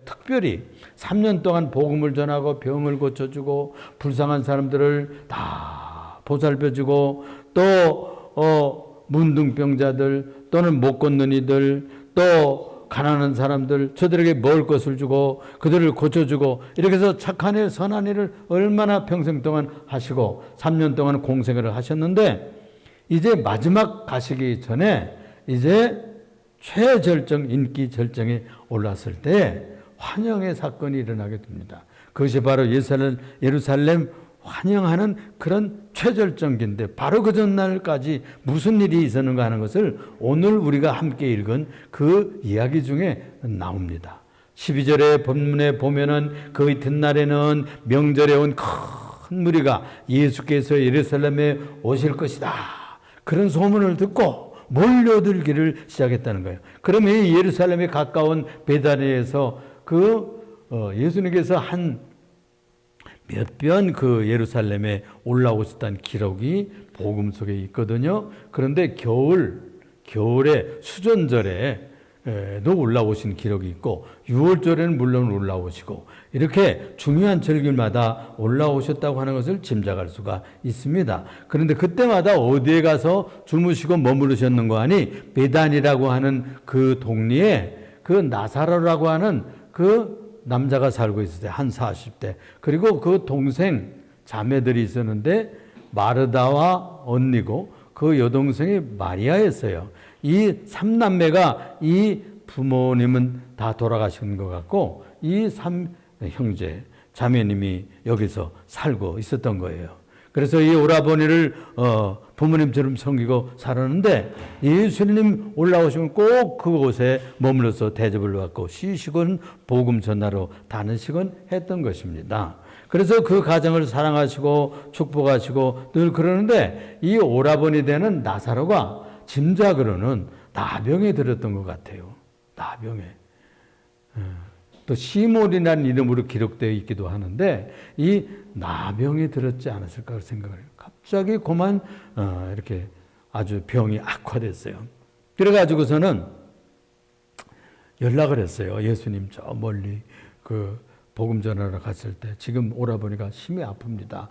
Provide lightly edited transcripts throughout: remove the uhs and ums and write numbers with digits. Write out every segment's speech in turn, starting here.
특별히 3년 동안 복음을 전하고 병을 고쳐주고 불쌍한 사람들을 다 보살펴주고 또 문둥병자들 또는 못 걷는 이들 또 가난한 사람들 저들에게 먹을 것을 주고 그들을 고쳐주고 이렇게 해서 착한 일 선한 일을 얼마나 평생 동안 하시고 3년 동안 공생애를 하셨는데 이제 마지막 가시기 전에 이제 최절정 인기 절정에 올랐을 때 환영의 사건이 일어나게 됩니다. 그것이 바로 예루살렘 환영하는 그런 최절정기인데 바로 그 전날까지 무슨 일이 있었는가 하는 것을 오늘 우리가 함께 읽은 그 이야기 중에 나옵니다. 12절의 본문에 보면은 그 이튿날에는 명절에 온 큰 무리가 예수께서 예루살렘에 오실 것이다. 그런 소문을 듣고 몰려들기를 시작했다는 거예요. 그러면 이 예루살렘에 가까운 베다니에서 예수님께서 한 몇 번 그 예루살렘에 올라오셨다는 기록이 복음 속에 있거든요. 그런데 겨울에 수전절에도 올라오신 기록이 있고 6월절에는 물론 올라오시고 이렇게 중요한 절기마다 올라오셨다고 하는 것을 짐작할 수가 있습니다. 그런데 그때마다 어디에 가서 주무시고 머무르셨는가 하니 베단이라고 하는 그 동리에 그 나사로라고 하는 그 남자가 살고 있었어요. 한 40대. 그리고 그 동생 자매들이 있었는데 마르다와 언니고 그 여동생이 마리아였어요. 이 3남매가 이 부모님은 다 돌아가신 것 같고 이 3형제 자매님이 여기서 살고 있었던 거예요. 그래서 이 오라버니를 부모님처럼 섬기고 살았는데 예수님 올라오시면 꼭 그곳에 머물러서 대접을 받고 시식은 복음 전하러 다니시곤 했던 것입니다. 그래서 그 가정을 사랑하시고 축복하시고 늘 그러는데 이 오라버니 되는 나사로가 짐작으로는 나병에 들었던 것 같아요. 나병에. 또 시몬이라는 이름으로 기록되어 있기도 하는데 이 나병에 들었지 않았을까 생각을 해요. 갑자기 그만 이렇게 아주 병이 악화됐어요. 그래가지고서는 연락을 했어요. 예수님 저 멀리 그 복음 전하러 갔을 때 지금 오라버니가 심히 아픕니다.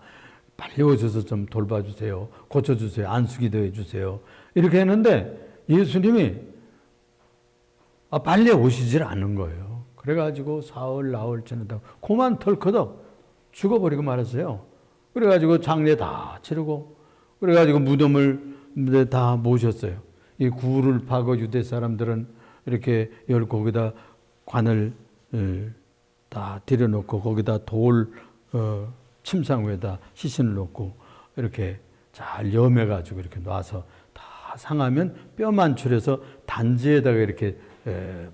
빨리 오셔서 좀 돌봐주세요. 고쳐주세요. 안수기도 해주세요. 이렇게 했는데 예수님이 빨리 오시질 않는 거예요. 그래가지고 사흘 나흘 지나다가 그만 털커덕 죽어버리고 말았어요. 그래가지고 장례 다 치르고 그래가지고 무덤을 다 모셨어요. 이 구를 파고 유대 사람들은 이렇게 열고 거기다 관을 다 들여놓고 거기다 돌 침상 위에다 시신을 놓고 이렇게 잘 염해가지고 이렇게 놔서 다 상하면 뼈만 추려서 단지에다가 이렇게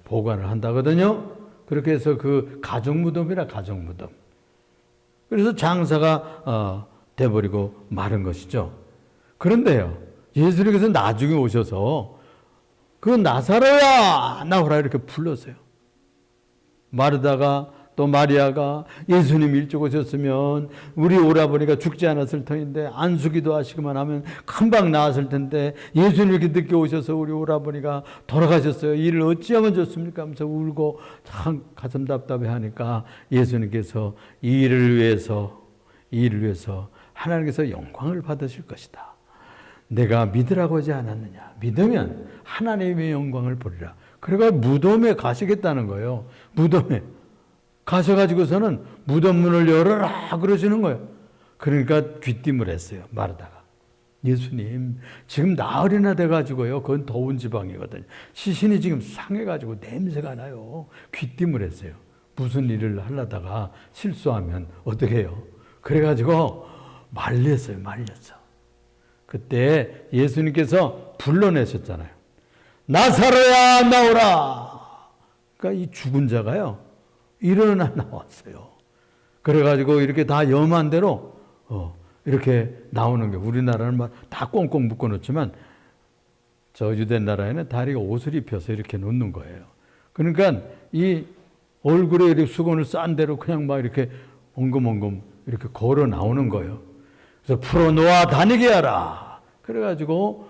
보관을 한다거든요. 그렇게 해서 그 가족무덤이라 가족무덤. 그래서 장사가 돼버리고 마른 것이죠. 그런데요, 예수님께서 나중에 오셔서 그 나사로야 나오라 이렇게 불렀어요. 마르다가 또 마리아가 예수님 일찍 오셨으면 우리 오라버니가 죽지 않았을 터인데 안수기도 하시기만 하면 금방 나았을 텐데 예수님 이렇게 늦게 오셔서 우리 오라버니가 돌아가셨어요. 이를 어찌하면 좋습니까? 하면서 울고 참 가슴 답답해 하니까 예수님께서 이 일을 위해서 하나님께서 영광을 받으실 것이다. 내가 믿으라고 하지 않았느냐. 믿으면 하나님의 영광을 보리라. 그래가 무덤에 가시겠다는 거예요. 무덤에. 가셔가지고서는 무덤 문을 열어라 그러시는 거예요. 그러니까 귀띔을 했어요. 마르다가. 예수님 지금 나흘이나 돼가지고요. 그건 더운 지방이거든요. 시신이 지금 상해가지고 냄새가 나요. 귀띔을 했어요. 무슨 일을 하려다가 실수하면 어떻게 해요. 그래가지고 말렸어요. 말렸어. 그때 예수님께서 불러내셨잖아요. 나사로야 나오라. 그러니까 이 죽은 자가요. 일어나 나왔어요. 그래가지고 이렇게 다 염한 대로 이렇게 나오는 게 우리나라는 막 다 꽁꽁 묶어 놓지만 저 유대 나라에는 다리가 옷을 입혀서 이렇게 놓는 거예요. 그러니까 이 얼굴에 이렇게 수건을 싼 대로 그냥 막 이렇게 엉금엉금 이렇게 걸어 나오는 거예요. 그래서 풀어놓아 다니게 하라. 그래가지고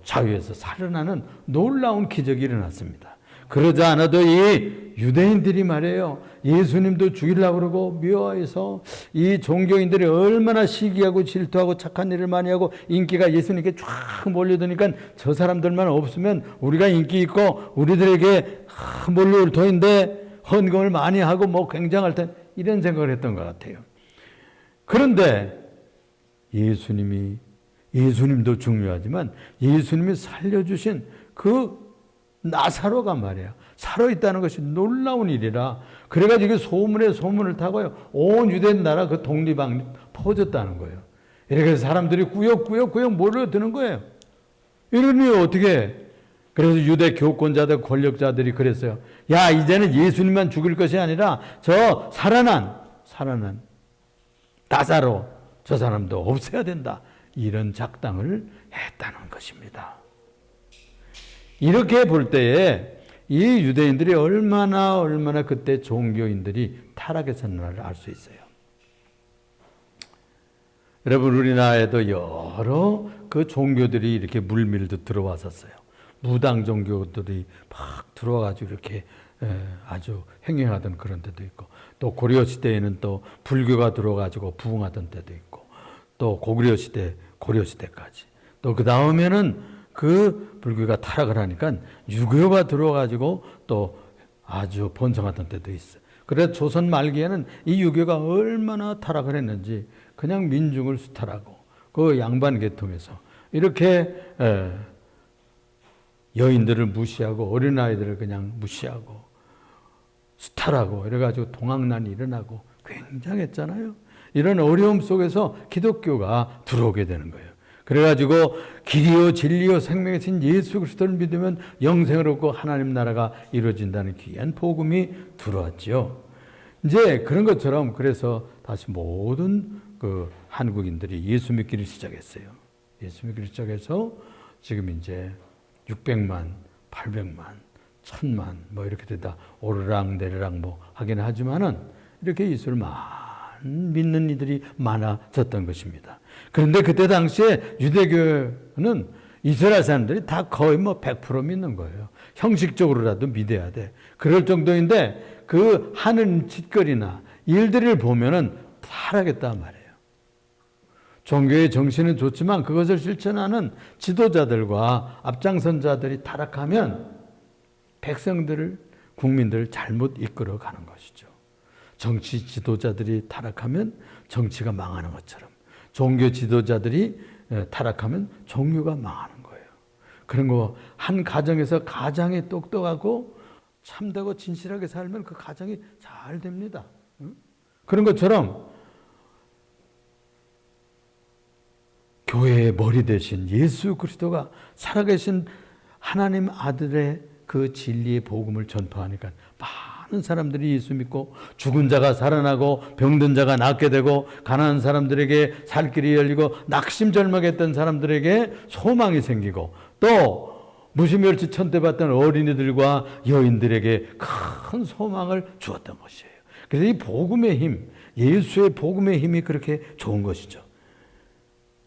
자유에서 살아나는 놀라운 기적이 일어났습니다. 그러지 않아도 이 유대인들이 말이에요. 예수님도 죽이려고 그러고 미워해서 이 종교인들이 얼마나 시기하고 질투하고 착한 일을 많이 하고 인기가 예수님께 쫙 몰려드니까 저 사람들만 없으면 우리가 인기 있고 우리들에게 몰려올 터인데 헌금을 많이 하고 뭐 굉장할 텐 이런 생각을 했던 것 같아요. 그런데 예수님도 중요하지만 예수님이 살려주신 그 나사로가 말이야. 살아있다는 것이 놀라운 일이라. 그래가지고 소문에 소문을 타고요. 온 유대 나라 그 독립왕 퍼졌다는 거예요. 이렇게 해서 사람들이 꾸역꾸역 몰려드는 거예요. 이러니 어떻게? 그래서 유대 교권자들, 권력자들이 그랬어요. 야, 이제는 예수님만 죽일 것이 아니라 저 살아난 나사로 저 사람도 없애야 된다. 이런 작당을 했다는 것입니다. 이렇게 볼 때에 이 유대인들이 얼마나 그때 종교인들이 타락했었는가를 알 수 있어요. 여러분, 우리나라에도 여러 그 종교들이 이렇게 물밀듯 들어왔었어요. 무당 종교들이 막 들어와가지고 이렇게 아주 행행하던 그런 때도 있고, 또 고려 시대에는 또 불교가 들어와가지고 부흥하던 때도 있고, 또 고구려 시대, 고려 시대까지. 또 그 다음에는 그 불교가 타락을 하니까 유교가 들어와가지고 또 아주 번성하던 때도 있어요. 그래서 조선 말기에는 이 유교가 얼마나 타락을 했는지 그냥 민중을 수탈하고 그 양반 계통에서 이렇게 여인들을 무시하고 어린아이들을 그냥 무시하고 수탈하고 이래가지고 동학난이 일어나고 굉장했잖아요. 이런 어려움 속에서 기독교가 들어오게 되는 거예요. 그래가지고 길이요 진리요 생명이신 예수 그리스도를 믿으면 영생을 얻고 하나님 나라가 이루어진다는 귀한 복음이 들어왔죠. 이제 그런 것처럼 그래서 다시 모든 그 한국인들이 예수 믿기를 시작했어요. 예수 믿기를 시작해서 지금 이제 600만, 800만, 1000만 뭐 이렇게 되다 오르락 내리락 뭐 하긴 하지만은 이렇게 예수를 믿는 이들이 많아졌던 것입니다. 그런데 그때 당시에 유대교는 이스라엘 사람들이 다 거의 뭐 100% 믿는 거예요. 형식적으로라도 믿어야 돼. 그럴 정도인데 그 하는 짓거리나 일들을 보면은 타락했단 말이에요. 종교의 정신은 좋지만 그것을 실천하는 지도자들과 앞장선자들이 타락하면 백성들을, 국민들을 잘못 이끌어 가는 것이죠. 정치 지도자들이 타락하면 정치가 망하는 것처럼 종교 지도자들이 타락하면 종교가 망하는 거예요. 그런 거 한 가정에서 가장이 똑똑하고 참되고 진실하게 살면 그 가정이 잘 됩니다. 그런 것처럼 교회의 머리 대신 예수 그리스도가 살아계신 하나님 아들의 그 진리의 복음을 전파하니까 많은 사람들이 예수 믿고 죽은 자가 살아나고 병든 자가 낫게 되고 가난한 사람들에게 살 길이 열리고 낙심절망했던 사람들에게 소망이 생기고 또 무시멸치 천대받던 어린이들과 여인들에게 큰 소망을 주었던 것이에요. 그래서 이 복음의 힘, 예수의 복음의 힘이 그렇게 좋은 것이죠.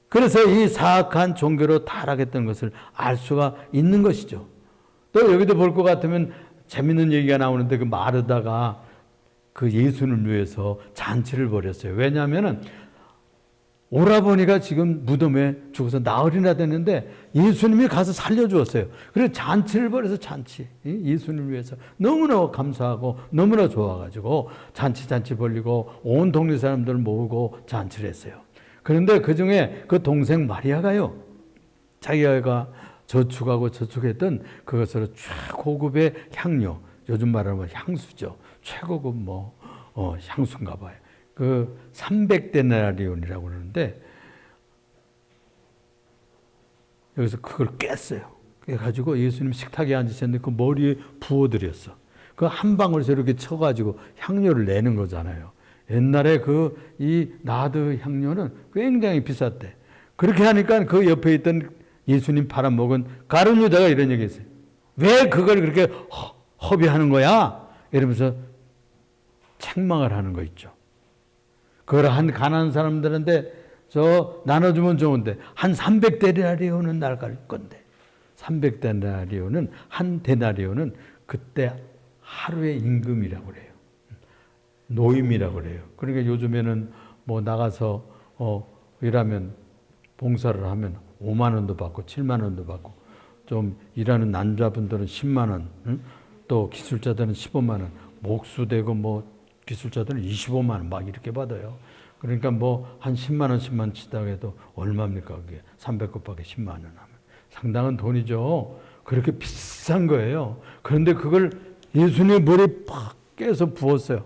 그래서 이 사악한 종교로 타락했던 것을 알 수가 있는 것이죠. 또 여기도 볼 것 같으면 재밌는 얘기가 나오는데 그 마르다가 그 예수를 위해서 잔치를 벌였어요. 왜냐하면 오라버니가 지금 무덤에 죽어서 나흘이나 됐는데 예수님이 가서 살려주었어요. 그래서 잔치를 벌여서 잔치. 예수님을 위해서 너무나 감사하고 너무나 좋아가지고 잔치 벌리고 온 동네 사람들을 모으고 잔치를 했어요. 그런데 그 중에 그 동생 마리아가요. 자기가 저축했던 그것으로 최고급의 향료, 요즘 말하면 향수죠. 최고급 향수인가 봐요. 그 300데나리온이라고 그러는데 여기서 그걸 깼어요. 깨가지고 예수님 식탁에 앉으셨는데 그 머리에 부어드렸어. 그 한 방울 저렇게 쳐가지고 향료를 내는 거잖아요. 옛날에 이 나드 향료는 굉장히 비쌌대. 그렇게 하니까 그 옆에 있던 예수님 팔아먹은 가룟 유다가 이런 얘기 했어요. 왜 그걸 그렇게 허비하는 거야? 이러면서 책망을 하는 거 있죠. 그걸 한 가난한 사람들한테 나눠주면 좋은데 한 300데나리온은 날갈 건데 300데나리온은 한 데나리온은 그때 하루의 임금이라고 그래요. 노임이라고 그래요. 그러니까 요즘에는 뭐 나가서 일하면 봉사를 하면 5만 원도 받고 7만 원도 받고 좀 일하는 남자분들은 10만 원, 또 기술자들은 15만 원, 목수되고 뭐 기술자들은 25만 원 막 이렇게 받아요. 그러니까 뭐 한 10만 원, 10만 원 치다가 해도 얼마입니까? 그게 300곱하기 10만 원 하면 상당한 돈이죠. 그렇게 비싼 거예요. 그런데 그걸 예수님의 머리에 팍 깨서 부었어요.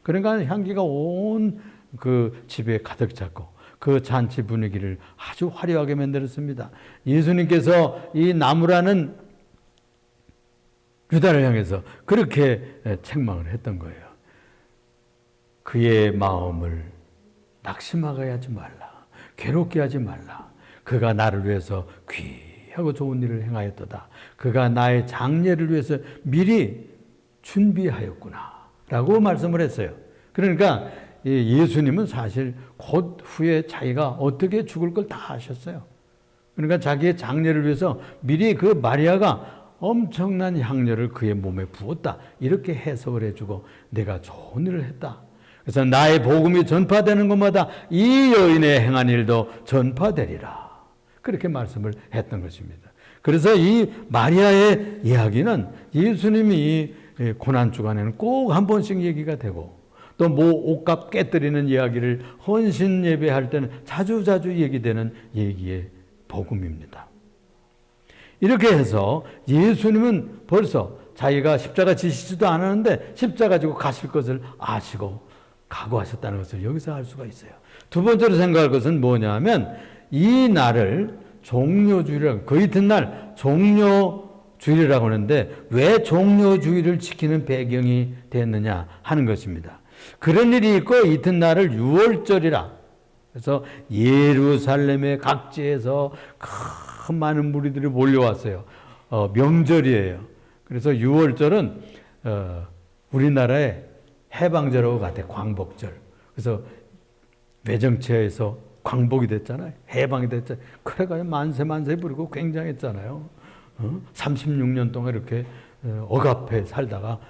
그러니까 향기가 온 그 집에 가득 찼고 그 잔치 분위기를 아주 화려하게 만들었습니다. 예수님께서 이 나무라는 유다를 향해서 그렇게 책망을 했던 거예요. 그의 마음을 낙심하게 하지 말라. 괴롭게 하지 말라. 그가 나를 위해서 귀하고 좋은 일을 행하였도다. 그가 나의 장례를 위해서 미리 준비하였구나 라고 말씀을 했어요. 그러니까 예수님은 사실 곧 후에 자기가 어떻게 죽을 걸 다 아셨어요. 그러니까 자기의 장례를 위해서 미리 그 마리아가 엄청난 향료를 그의 몸에 부었다. 이렇게 해석을 해주고 내가 좋은 일을 했다. 그래서 나의 복음이 전파되는 곳마다 이 여인의 행한 일도 전파되리라. 그렇게 말씀을 했던 것입니다. 그래서 이 마리아의 이야기는 예수님이 고난 주간에는 꼭 한 번씩 얘기가 되고 또 뭐 옷값 깨뜨리는 이야기를 헌신 예배할 때는 자주자주 얘기되는 얘기의 복음입니다. 이렇게 해서 예수님은 벌써 자기가 십자가 지시지도 않았는데 십자가 지고 가실 것을 아시고 각오하셨다는 것을 여기서 알 수가 있어요. 두 번째로 생각할 것은 뭐냐면 이 날을 종료주일이라고, 그 이튿날 종료주일이라고 하는데 왜 종료주일을 지키는 배경이 됐느냐 하는 것입니다. 그런 일이 있고 이튿날을 유월절이라, 그래서 예루살렘의 각지에서 큰 많은 무리들이 몰려왔어요. 명절이에요. 그래서 유월절은 우리나라의 해방절하고 같아요. 광복절. 그래서 외정치하에서 광복이 됐잖아요. 해방이 됐잖아요. 그래가지고 만세 부르고 굉장했잖아요. 36년 동안 이렇게 억압해 살다가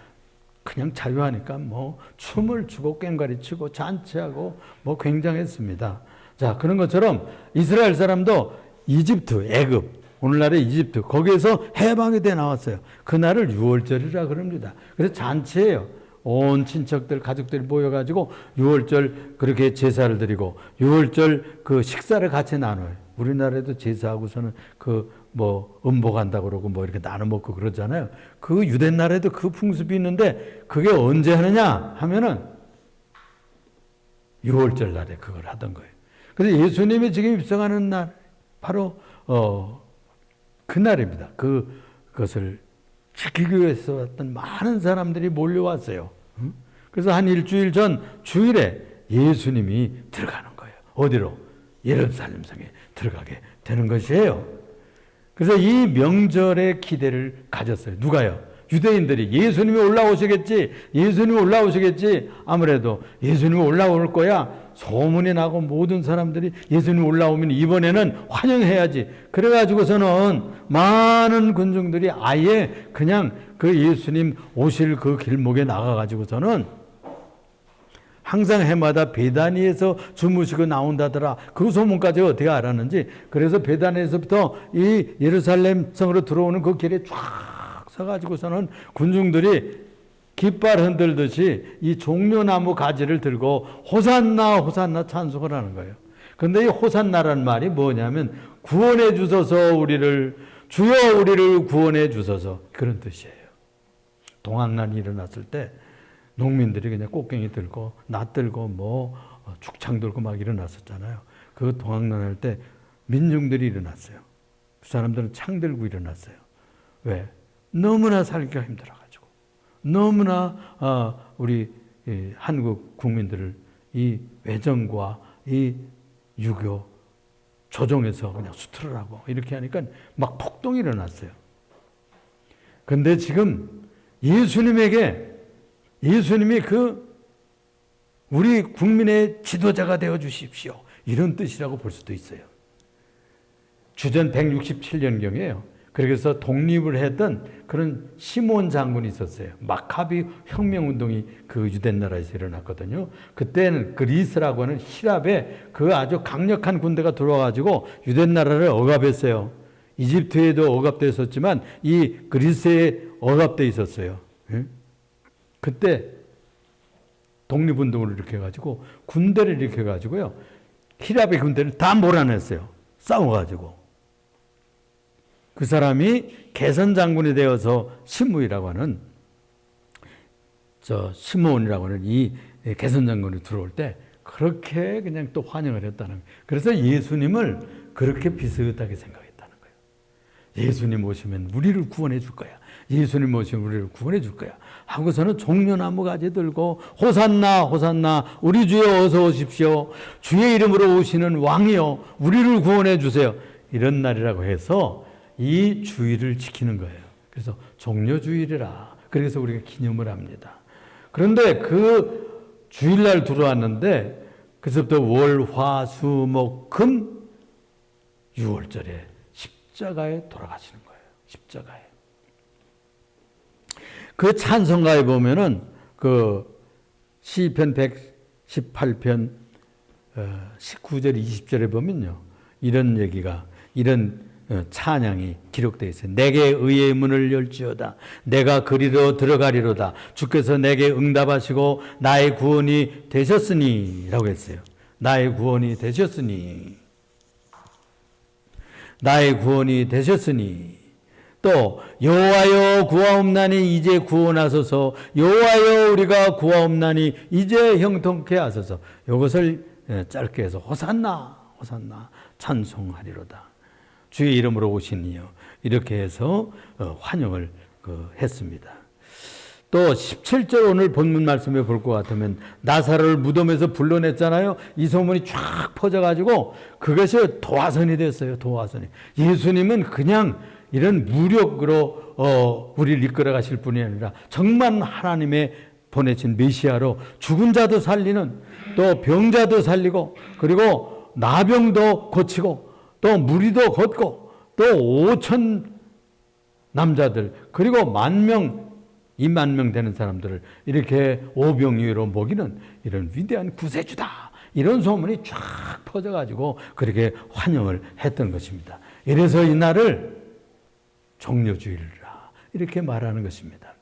그냥 자유하니까 뭐 춤을 추고 꽹과리 치고 잔치하고 뭐 굉장했습니다. 자, 그런 것처럼 이스라엘 사람도 이집트, 애굽, 오늘날의 이집트, 거기에서 해방이 돼 나왔어요. 그날을 유월절이라 그럽니다. 그래서 잔치예요. 온 친척들, 가족들이 모여가지고 유월절 그렇게 제사를 드리고 유월절 그 식사를 같이 나눠요. 우리나라에도 제사하고서는 그 뭐 음복한다고 그러고 뭐 이렇게 나눠 먹고 그러잖아요. 그 유대 나라에도 그 풍습이 있는데 그게 언제 하느냐 하면은 유월절 날에 그걸 하던 거예요. 그래서 예수님이 지금 입성하는 날 바로 그날입니다. 그것을 지키기 위해서 왔던 많은 사람들이 몰려왔어요. 그래서 한 일주일 전 주일에 예수님이 들어가는 거예요. 어디로? 예루살렘 성에 들어가게 되는 것이에요. 그래서 이 명절에 기대를 가졌어요. 누가요? 유대인들이 예수님이 올라오시겠지, 예수님이 올라오시겠지. 아무래도 예수님이 올라올 거야. 소문이 나고 모든 사람들이 예수님이 올라오면 이번에는 환영해야지. 그래가지고서는 많은 군중들이 아예 그냥 그 예수님 오실 그 길목에 나가가지고서는 항상 해마다 베다니에서 주무시고 나온다더라. 그 소문까지 어떻게 알았는지. 그래서 베다니에서부터 이 예루살렘 성으로 들어오는 그 길에 쫙 서가지고서는 군중들이 깃발 흔들듯이 이 종려나무 가지를 들고 호산나 호산나 찬송을 하는 거예요. 그런데 이 호산나라는 말이 뭐냐면 구원해 주소서 우리를, 주여 우리를 구원해 주소서, 그런 뜻이에요. 동학난이 일어났을 때 농민들이 그냥 꽃갱이 들고 낫 들고 뭐 죽창 들고 막 일어났었잖아요. 그 동학난 할 때 민중들이 일어났어요. 그 사람들은 창 들고 일어났어요. 왜? 너무나 살기가 힘들어가지고, 너무나 우리 한국 국민들을 이 외정과 이 유교 조종해서 그냥 수트를 하고 이렇게 하니까 막 폭동이 일어났어요. 근데 지금 예수님이 우리 국민의 지도자가 되어 주십시오, 이런 뜻이라고 볼 수도 있어요. 주전 167년경에요. 그래서 독립을 했던 그런 시몬 장군이 있었어요. 마카비 혁명운동이 그 유대 나라에서 일어났거든요. 그때는 그리스라고 하는 히랍에 그 아주 강력한 군대가 들어와가지고 유대 나라를 억압했어요. 이집트에도 억압되어 있었지만 이 그리스에 억압되어 있었어요. 그때 독립운동을 일으켜가지고 군대를 일으켜가지고요. 히랍의 군대를 다 몰아냈어요. 싸워가지고. 그 사람이 개선 장군이 되어서 시므이라고 하는 시므온이라고 하는 이 개선 장군이 들어올 때 그렇게 그냥 또 환영을 했다는 거예요. 그래서 예수님을 그렇게 비슷하게 생각했다는 거예요. 예수님 오시면 우리를 구원해 줄 거야. 예수님 오시면 우리를 구원해 줄 거야. 하고서는 종려나무 가지 들고 호산나 호산나 우리 주여 어서 오십시오. 주의 이름으로 오시는 왕이여 우리를 구원해 주세요. 이런 날이라고 해서 이 주일을 지키는 거예요. 그래서 종려주일이라. 그래서 우리가 기념을 합니다. 그런데 그 주일날 들어왔는데 그래서부터 월, 화, 수, 목, 금 6월절에 십자가에 돌아가시는 거예요. 십자가에. 그 찬송가에 보면은 그 시편 118편 19절 20절에 보면요. 이런 얘기가 이런 찬양이 기록되어 있어요. 내게 의의 문을 열지어다. 내가 그리로 들어가리로다. 주께서 내게 응답하시고 나의 구원이 되셨으니 라고 했어요. 나의 구원이 되셨으니. 나의 구원이 되셨으니. 또 여호와여 구하옵나니 이제 구원하소서. 여호와여 우리가 구하옵나니 이제 형통케 하소서. 이것을 짧게 해서 호산나 호산나 찬송하리로다. 주의 이름으로 오시니요. 이렇게 해서 환영을 했습니다. 또 17절 오늘 본문 말씀에 볼 것 같으면 나사로를 무덤에서 불러냈잖아요. 이 소문이 쫙 퍼져가지고 그것이 도화선이 됐어요. 도화선이. 예수님은 그냥 이런 무력으로 우리를 이끌어 가실 분이 아니라 정말 하나님의 보내신 메시아로 죽은 자도 살리는 또 병자도 살리고 그리고 나병도 고치고 또 무리도 걷고 또 5천 남자들 그리고 10,000명 20,000명 되는 사람들을 이렇게 오병이어로 먹이는 이런 위대한 구세주다. 이런 소문이 쫙 퍼져가지고 그렇게 환영을 했던 것입니다. 이래서 이날을 종려주일이라 이렇게 말하는 것입니다.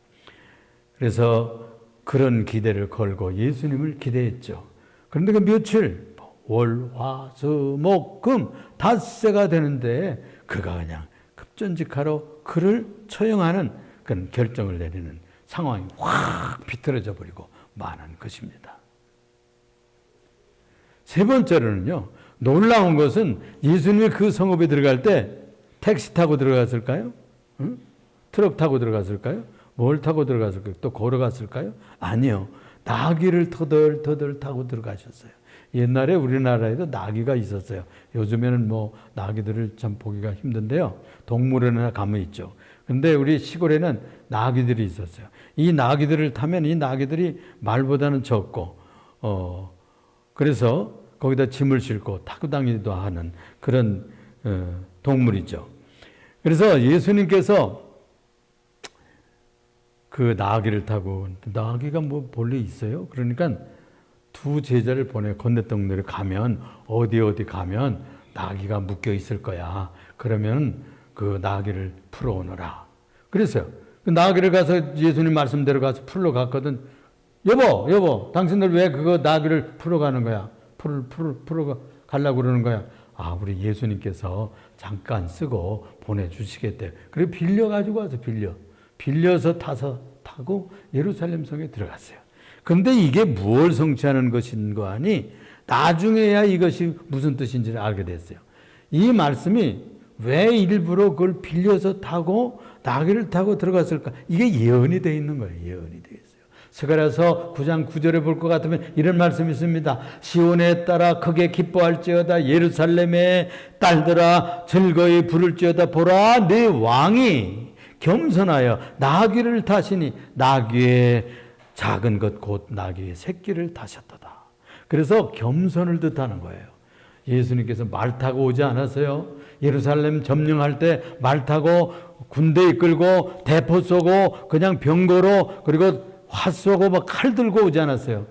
그래서 그런 기대를 걸고 예수님을 기대했죠. 그런데 그 며칠 월, 화, 수, 목, 금 닷새가 되는데 그가 그냥 급전직하러 그를 처형하는 그런 결정을 내리는 상황이 확 비틀어져 버리고 마는 것입니다. 세 번째로는요. 놀라운 것은 예수님이 그 성읍에 들어갈 때 택시 타고 들어갔을까요? 응? 트럭 타고 들어갔을까요? 뭘 타고 들어갔을까요? 또 걸어갔을까요? 아니요. 나귀를 터덜터덜 타고 들어가셨어요. 옛날에 우리나라에도 나귀가 있었어요. 요즘에는 뭐 나귀들을 참 보기가 힘든데요. 동물원이나 가면 있죠. 근데 우리 시골에는 나귀들이 있었어요. 이 나귀들을 타면 이 나귀들이 말보다는 적고, 그래서 거기다 짐을 싣고 타고 다니기도 하는 그런 동물이죠. 그래서 예수님께서 그 나귀를 타고, 나귀가 뭐 본래 있어요? 그러니까 두 제자를 보내 건너동네를 가면 어디 가면 나귀가 묶여 있을 거야. 그러면 그 나귀를 풀어오너라. 그랬어요. 그 나귀를 가서 예수님 말씀대로 가서 풀러 갔거든. 여보, 당신들 왜 그거 나귀를 풀어 가는 거야? 풀어 가려고 그러는 거야. 아, 우리 예수님께서 잠깐 쓰고 보내주시겠대. 그래 빌려가지고 와서 빌려서 타고 예루살렘 성에 들어갔어요. 그런데 이게 무엇을 성취하는 것인 거 아니? 나중에야 이것이 무슨 뜻인지를 알게 됐어요. 이 말씀이 왜 일부러 그걸 빌려서 타고 나귀를 타고 들어갔을까? 이게 예언이 되어 있는 거예요. 예언이 되어 있어요. 스가랴서 9장 9절에 볼 것 같으면 이런 말씀이 있습니다. 시온에 따라 크게 기뻐할지어다. 예루살렘의 딸들아 즐거이 부를지어다. 보라 내 왕이 겸손하여 나귀를 타시니 나귀의 작은 것 곧 나귀의 새끼를 타셨도다. 그래서 겸손을 뜻하는 거예요. 예수님께서 말 타고 오지 않았어요. 예루살렘 점령할 때 말 타고 군대 이끌고 대포 쏘고 그냥 병거로 그리고 화 쏘고 막 칼 들고 오지 않았어요.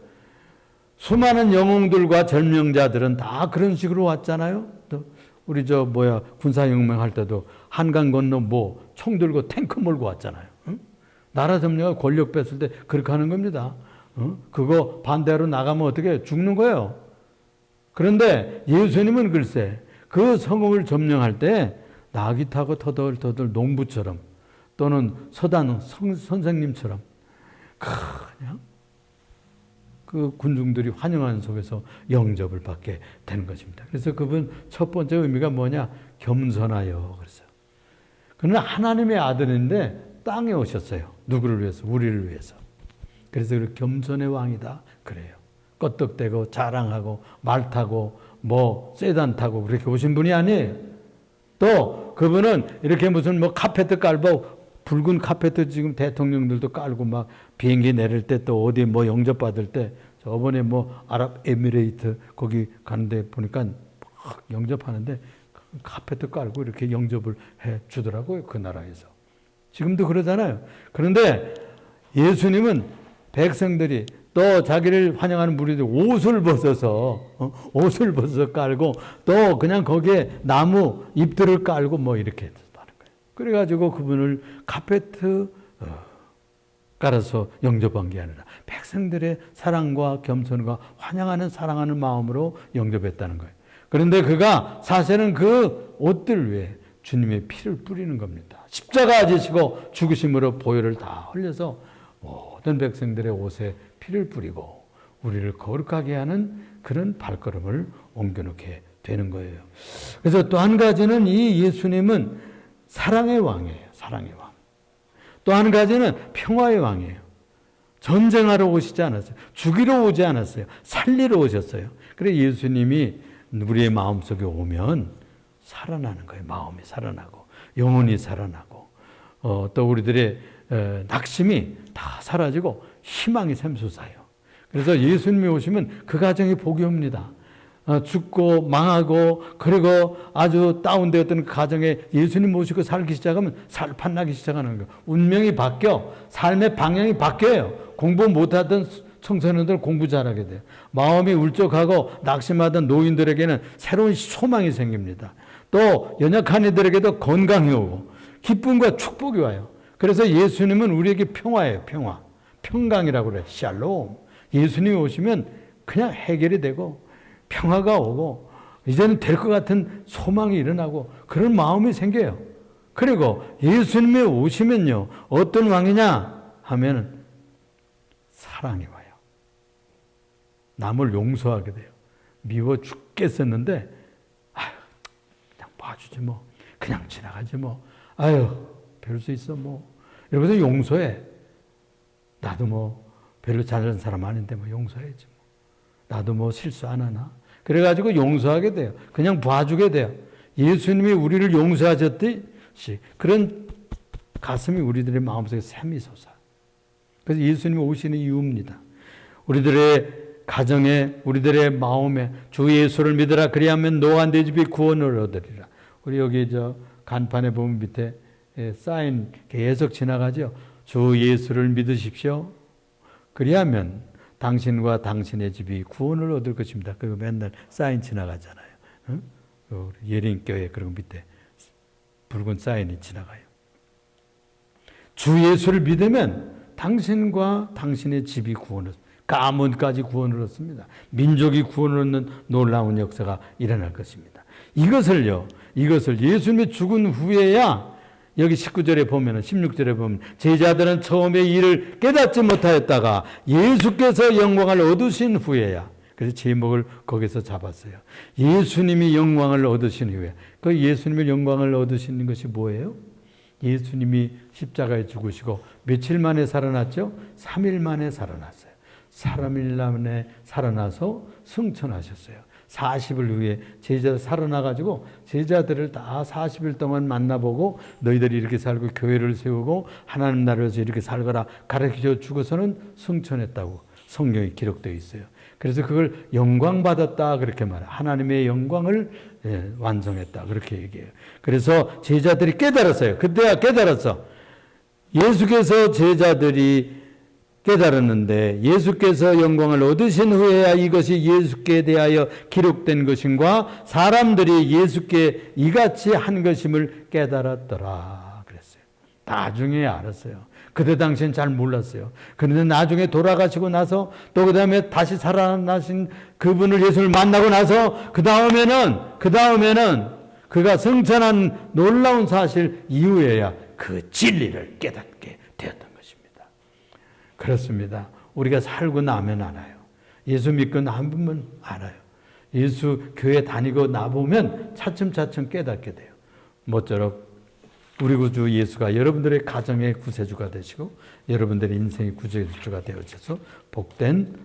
수많은 영웅들과 전명자들은 다 그런 식으로 왔잖아요. 또 우리 군사혁명 할 때도 한강 건너 총 들고 탱크 몰고 왔잖아요. 응? 나라 점령과 권력 뺐을 때 그렇게 하는 겁니다. 그거 반대로 나가면 어떻게 죽는 거예요. 그런데 예수님은 글쎄 그 성읍을 점령할 때 나귀 타고 터덜터덜 농부처럼 또는 서단 선생님처럼 그냥 그 군중들이 환영하는 속에서 영접을 받게 되는 것입니다. 그래서 그분 첫 번째 의미가 뭐냐? 겸손하여 그랬어요. 그는 하나님의 아들인데 땅에 오셨어요. 누구를 위해서? 우리를 위해서. 그래서 겸손의 왕이다 그래요. 껐떡대고 자랑하고 말 타고 세단 타고 그렇게 오신 분이 아니에요. 또 그분은 이렇게 무슨 카페트 깔고 붉은 카페트 지금 대통령들도 깔고 막 비행기 내릴 때 또 어디 영접받을 때 저번에 아랍에미레이트 거기 가는데 보니까 막 영접하는데 카페트 깔고 이렇게 영접을 해 주더라고요. 그 나라에서. 지금도 그러잖아요. 그런데 예수님은 백성들이 또 자기를 환영하는 무리들 옷을 벗어서 깔고 또 그냥 거기에 나무 잎들을 깔고 이렇게 하는 거예요. 그래가지고 그분을 카페트 깔아서 영접한 게 아니라 백성들의 사랑과 겸손과 환영하는 사랑하는 마음으로 영접했다는 거예요. 그런데 그가 사실은 그 옷들 위에 주님의 피를 뿌리는 겁니다. 십자가 지시고 죽으심으로 보혈을 다 흘려서 모든 백성들의 옷에 피를 뿌리고 우리를 거룩하게 하는 그런 발걸음을 옮겨놓게 되는 거예요. 그래서 또 한 가지는 이 예수님은 사랑의 왕이에요. 사랑의 왕. 또 한 가지는 평화의 왕이에요. 전쟁하러 오시지 않았어요. 죽이러 오지 않았어요. 살리러 오셨어요. 그래서 예수님이 우리의 마음속에 오면 살아나는 거예요. 마음이 살아나고 영혼이 살아나고 또 우리들의 낙심이 다 사라지고 희망이 샘솟아요. 그래서 예수님이 오시면 그 가정이 복이 옵니다. 죽고 망하고 그리고 아주 다운되었던 그 가정에 예수님 모시고 살기 시작하면 살판나기 시작하는 거예요. 운명이 바뀌어 삶의 방향이 바뀌어요. 공부 못하던 청소년들 공부 잘하게 돼요. 마음이 울적하고 낙심하던 노인들에게는 새로운 소망이 생깁니다. 또 연약한 이들에게도 건강이 오고 기쁨과 축복이 와요. 그래서 예수님은 우리에게 평화예요. 평화. 평강이라고 그래요. 샬롬. 예수님이 오시면 그냥 해결이 되고 평화가 오고 이제는 될 것 같은 소망이 일어나고 그런 마음이 생겨요. 그리고 예수님이 오시면요. 어떤 왕이냐 하면 사랑이 와요. 남을 용서하게 돼요. 미워 죽겠었는데 아유, 그냥 봐주지 뭐. 그냥 지나가지 뭐. 아유, 별 수 있어 뭐. 이러면서 용서해. 나도 별로 잘하는 사람 아닌데 용서해야지 뭐. 나도 실수 안 하나. 그래가지고 용서하게 돼요. 그냥 봐주게 돼요. 예수님이 우리를 용서하셨듯이 그런 가슴이 우리들의 마음속에 샘이 솟아. 그래서 예수님이 오시는 이유입니다. 우리들의 가정에 우리들의 마음에 주 예수를 믿으라 그리하면 노한 내 집이 구원을 얻으리라. 우리 여기 간판에 보면 밑에 사인 계속 지나가죠. 주 예수를 믿으십시오. 그리하면 당신과 당신의 집이 구원을 얻을 것입니다. 그리고 맨날 사인 지나가잖아요. 응? 예린교회 그리고 밑에 붉은 사인이 지나가요. 주 예수를 믿으면 당신과 당신의 집이 구원을 얻습니다. 가문까지 구원을 얻습니다. 민족이 구원을 얻는 놀라운 역사가 일어날 것입니다. 이것을 예수님이 죽은 후에야 여기 19절에 보면 16절에 보면 제자들은 처음에 이를 깨닫지 못하였다가 예수께서 영광을 얻으신 후에야 그래서 제목을 거기서 잡았어요. 예수님이 영광을 얻으신 후에 그 예수님의 영광을 얻으시는 것이 뭐예요? 예수님이 십자가에 죽으시고 며칠 만에 살아났죠? 3일 만에 살아났어요. 3일 만에 살아나서 승천하셨어요. 40일 후에 제자 살아나가지고 제자들을 다 40일 동안 만나보고 너희들이 이렇게 살고 교회를 세우고 하나님 나라에서 이렇게 살거라 가르쳐 주고서는 승천했다고. 성경에 기록되어 있어요. 그래서 그걸 영광 받았다 그렇게 말해요. 하나님의 영광을 완성했다 그렇게 얘기해요. 그래서 제자들이 깨달았어요. 그때야 깨달았어. 예수께서 제자들이 깨달았는데 예수께서 영광을 얻으신 후에야 이것이 예수께 대하여 기록된 것인가 사람들이 예수께 이같이 한 것임을 깨달았더라 그랬어요. 나중에 알았어요. 그때 당시엔 잘 몰랐어요. 그런데 나중에 돌아가시고 나서 또 그 다음에 다시 살아나신 그분을 예수를 만나고 나서 그 다음에는 그가 승천한 놀라운 사실 이후에야 그 진리를 깨닫게 되었던 것입니다. 그렇습니다. 우리가 살고 나면 알아요. 예수 믿고 나보면 알아요. 예수 교회 다니고 나보면 차츰차츰 깨닫게 돼요. 모쪼록 우리 구주 예수가 여러분들의 가정의 구세주가 되시고 여러분들의 인생의 구세주가 되어져서 복된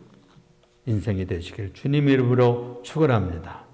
인생이 되시길 주님 이름으로 축원합니다.